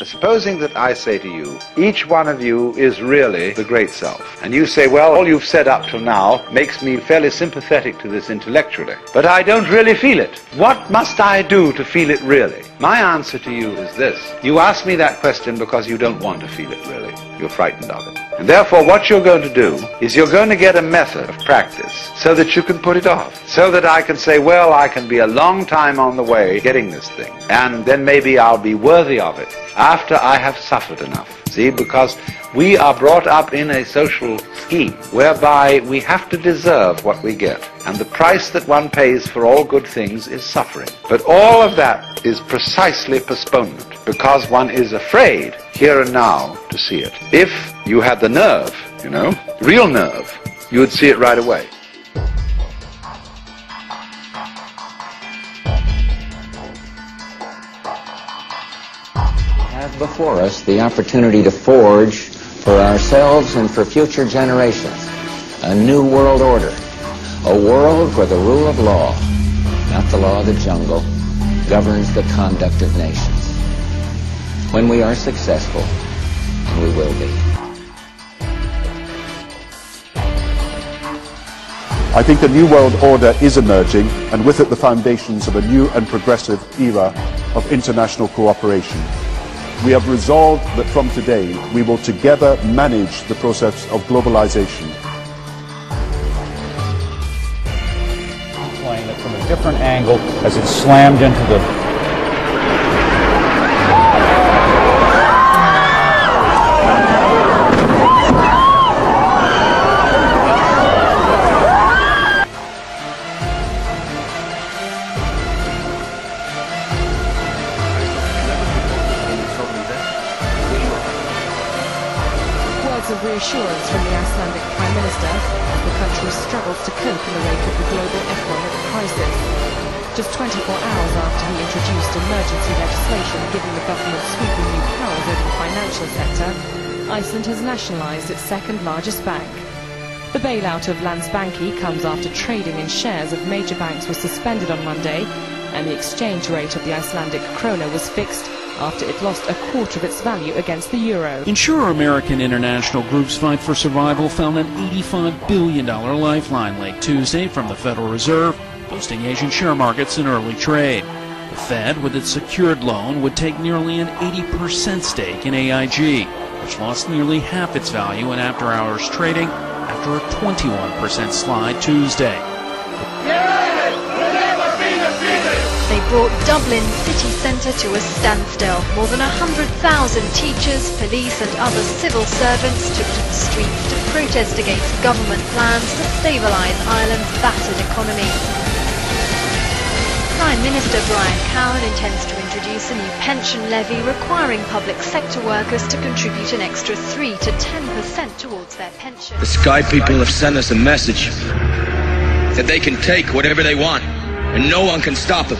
Supposing that I say to you, each one of you is really the great self, and you say, well, all you've said up till now makes me fairly sympathetic to this intellectually, but I don't really feel it. What must I do to feel it really? My answer to you is this. You ask me that question because you don't want to feel it really. You're frightened of it. And therefore what you're going to do is you're going to get a method of practice so that you can put it off. So that I can say, well, I can be a long time on the way getting this thing, and then maybe I'll be worthy of it after I have suffered enough. See, because we are brought up in a social scheme whereby we have to deserve what we get. And the price that one pays for all good things is suffering. But all of that is precisely postponement, because one is afraid here and now to see it. If you had the nerve, you know, real nerve, you would see it right away. Before us the opportunity to forge for ourselves and for future generations a new world order, a world where the rule of law, not the law of the jungle, governs the conduct of nations. When we are successful, and we will be. I think a new world order is emerging, and with it the foundations of a new and progressive era of international cooperation. We have resolved that from today we will together manage the process of globalization. Playing it from a different angle as it slammed into the of reassurance from the Icelandic Prime Minister as the country struggles to cope in the wake of the global economic crisis. Just 24 hours after he introduced emergency legislation giving the government sweeping new powers over the financial sector, Iceland has nationalised its second largest bank. The bailout of Landsbanki comes after trading in shares of major banks was suspended on Monday, and the exchange rate of the Icelandic krona was fixed after it lost a quarter of its value against the euro. Insurer American International Group's Fight for Survival found an $85 billion lifeline late Tuesday from the Federal Reserve, boosting Asian share markets in early trade. The Fed, with its secured loan, would take nearly an 80% stake in AIG, which lost nearly half its value in after-hours trading after a 21% slide Tuesday. They brought Dublin city centre to a standstill. More than 100,000 teachers, police and other civil servants took to the streets to protest against government plans to stabilise Ireland's battered economy. Prime Minister Brian Cowen intends to introduce a new pension levy requiring public sector workers to contribute an extra 3 to 10% towards their pension. The Sky people have sent us a message that they can take whatever they want and no one can stop them.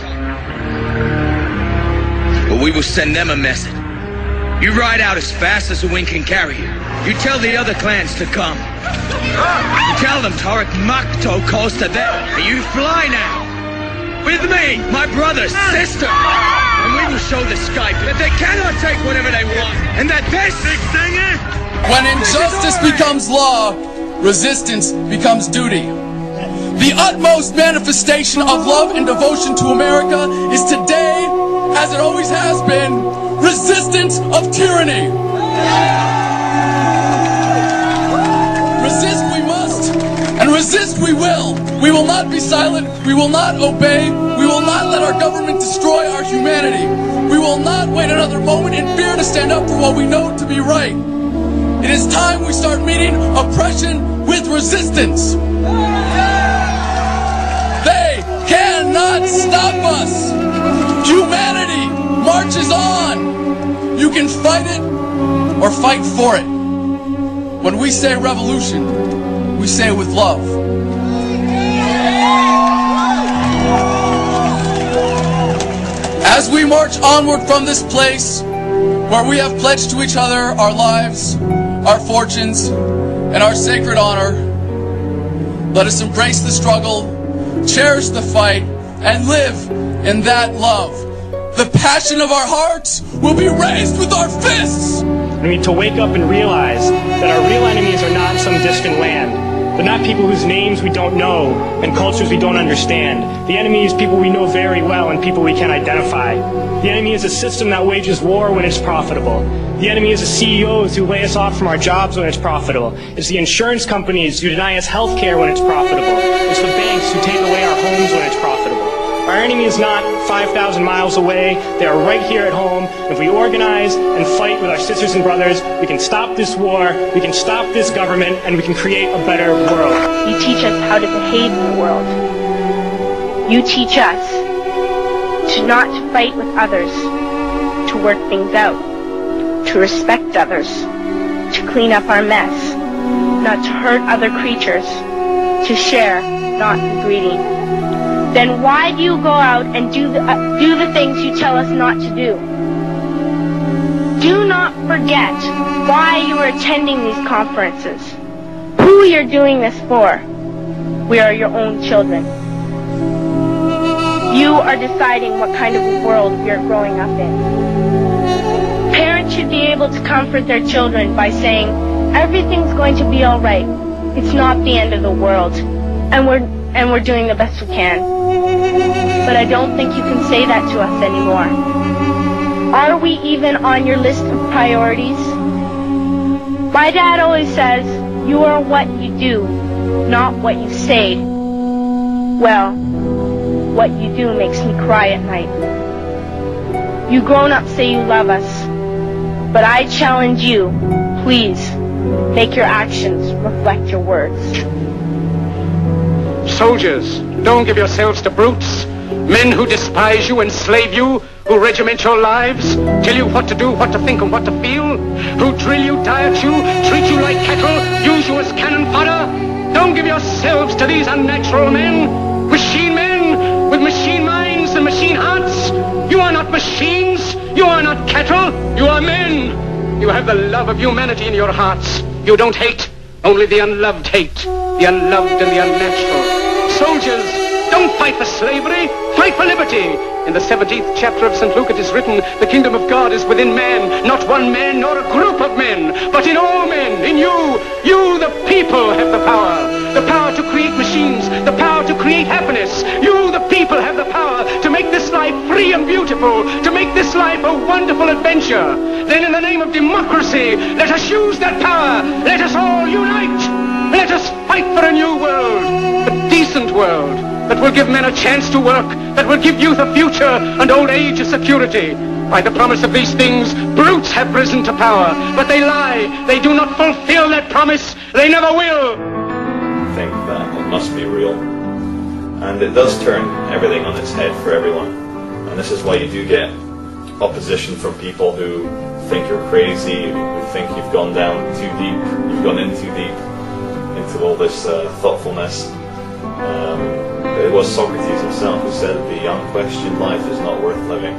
But we will send them a message. You ride out as fast as the wind can carry you. You tell the other clans to come. You tell them Tarak Makto calls to them. And you fly now. With me, my brother, sister. And we will show the Sky that they cannot take whatever they want. And that this big singer. When injustice becomes law, resistance becomes duty. The utmost manifestation of love and devotion to America is today, as it always has been, resistance of tyranny. Resist we must, and resist we will. We will not be silent, we will not obey, we will not let our government destroy our humanity. We will not wait another moment in fear to stand up for what we know to be right. It is time we start meeting oppression with resistance. They cannot stop us. Humanity marches on. You can fight it or fight for it. When we say revolution, we say it with love. As we march onward from this place, where we have pledged to each other our lives, our fortunes, and our sacred honor, let us embrace the struggle, cherish the fight, and live in that love. the passion of our hearts will be raised with our fists. We need to wake up and realize that our real enemies are not some distant land. They're not people whose names we don't know and cultures we don't understand. The enemy is people we know very well and people we can identify. The enemy is a system that wages war when it's profitable. The enemy is the CEOs who lay us off from our jobs when it's profitable. It's the insurance companies who deny us health care when it's profitable. It's the banks who take away our homes when it's profitable. Our enemy is not 5,000 miles away. They are right here at home. If we organize and fight with our sisters and brothers, we can stop this war, we can stop this government, and we can create a better world. You teach us how to behave in the world. You teach us to not fight with others, to work things out, to respect others, to clean up our mess, not to hurt other creatures, to share, not be greedy. Then why do you go out and do the things you tell us not to do? Do not forget why you are attending these conferences, who you're doing this for. We are your own children. You are deciding what kind of a world we are growing up in. Parents should be able to comfort their children by saying, everything's going to be all right. It's not the end of the world, and we're doing the best we can. But I don't think you can say that to us anymore. Are we even on your list of priorities? My dad always says, you are what you do, not what you say. Well, what you do makes me cry at night. You grown-ups say you love us, but I challenge you, please, make your actions reflect your words. Soldiers, don't give yourselves to brutes, men who despise you, enslave you, who regiment your lives, tell you what to do, what to think, and what to feel, who drill you, diet you, treat you like cattle, use you as cannon fodder. Don't give yourselves to these unnatural men, machine men with machine minds and machine hearts. You are not machines, you are not cattle, you are men. You have the love of humanity in your hearts. You don't hate, only the unloved hate, the unloved and the unnatural. Soldiers, don't fight for slavery, fight for liberty. In the 17th chapter of St. Luke it is written, the kingdom of God is within man, not one man nor a group of men, but in all men, in you. You, the people, have the power to create machines, the power to create happiness. You, the people, have the power to make this life free and beautiful, to make this life a wonderful adventure. Then in the name of democracy, let us use that power. Let us all unite. Let us fight for a new world, a decent world, that will give men a chance to work, that will give youth a future and old age a security. By the promise of these things, brutes have risen to power, but they lie. They do not fulfill that promise. They never will. I think that it must be real. And it does turn everything on its head for everyone. And this is why you do get opposition from people who think you're crazy, who think you've gone down too deep, you've gone in too deep into all this thoughtfulness. It was Socrates himself who said the unquestioned life is not worth living.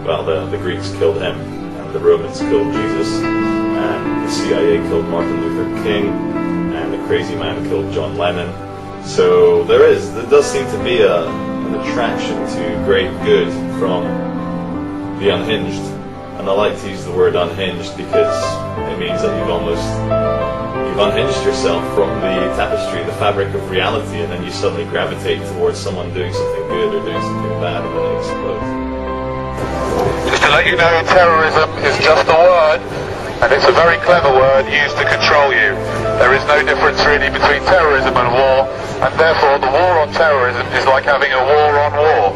Well, the Greeks killed him, and the Romans killed Jesus, and the CIA killed Martin Luther King, and the crazy man killed John Lennon. So there does seem to be an attraction to great good from the unhinged. And I like to use the word unhinged because it means that you've unhinged yourself from the tapestry, the fabric of reality, and then you suddenly gravitate towards someone doing something good or doing something bad, and then it explodes. Just to let you know, terrorism is just a word, and it's a very clever word used to control you. There is no difference really between terrorism and war, and therefore the war on terrorism is like having a war on war.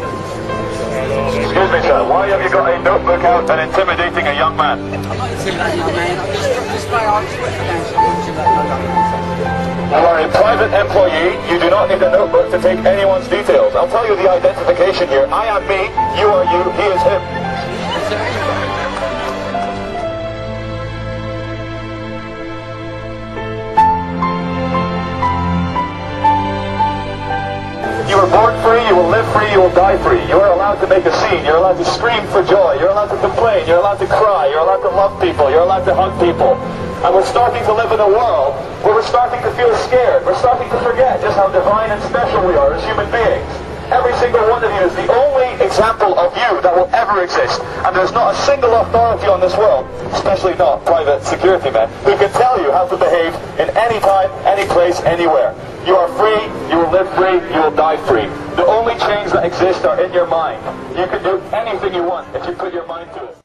Excuse me, sir, why have you got a notebook out and intimidating a young man? I'm not intimidating a young man, I'm just You are a private employee, you do not need a notebook to take anyone's details. I'll tell you the identification here. I am me, you are you, he is him. You were born free, you will live free, you will die free. You are allowed to make a scene, you're allowed to scream for joy, you're allowed to complain, you're allowed to cry, you're allowed to love people, you're allowed to hug people. And we're starting to live in a world where we're starting to feel scared. We're starting to forget just how divine and special we are as human beings. Every single one of you is the only example of you that will ever exist. And there's not a single authority on this world, especially not private security men, who can tell you how to behave in any time, any place, anywhere. You are free, you will live free, you will die free. The only chains that exist are in your mind. You can do anything you want if you put your mind to it.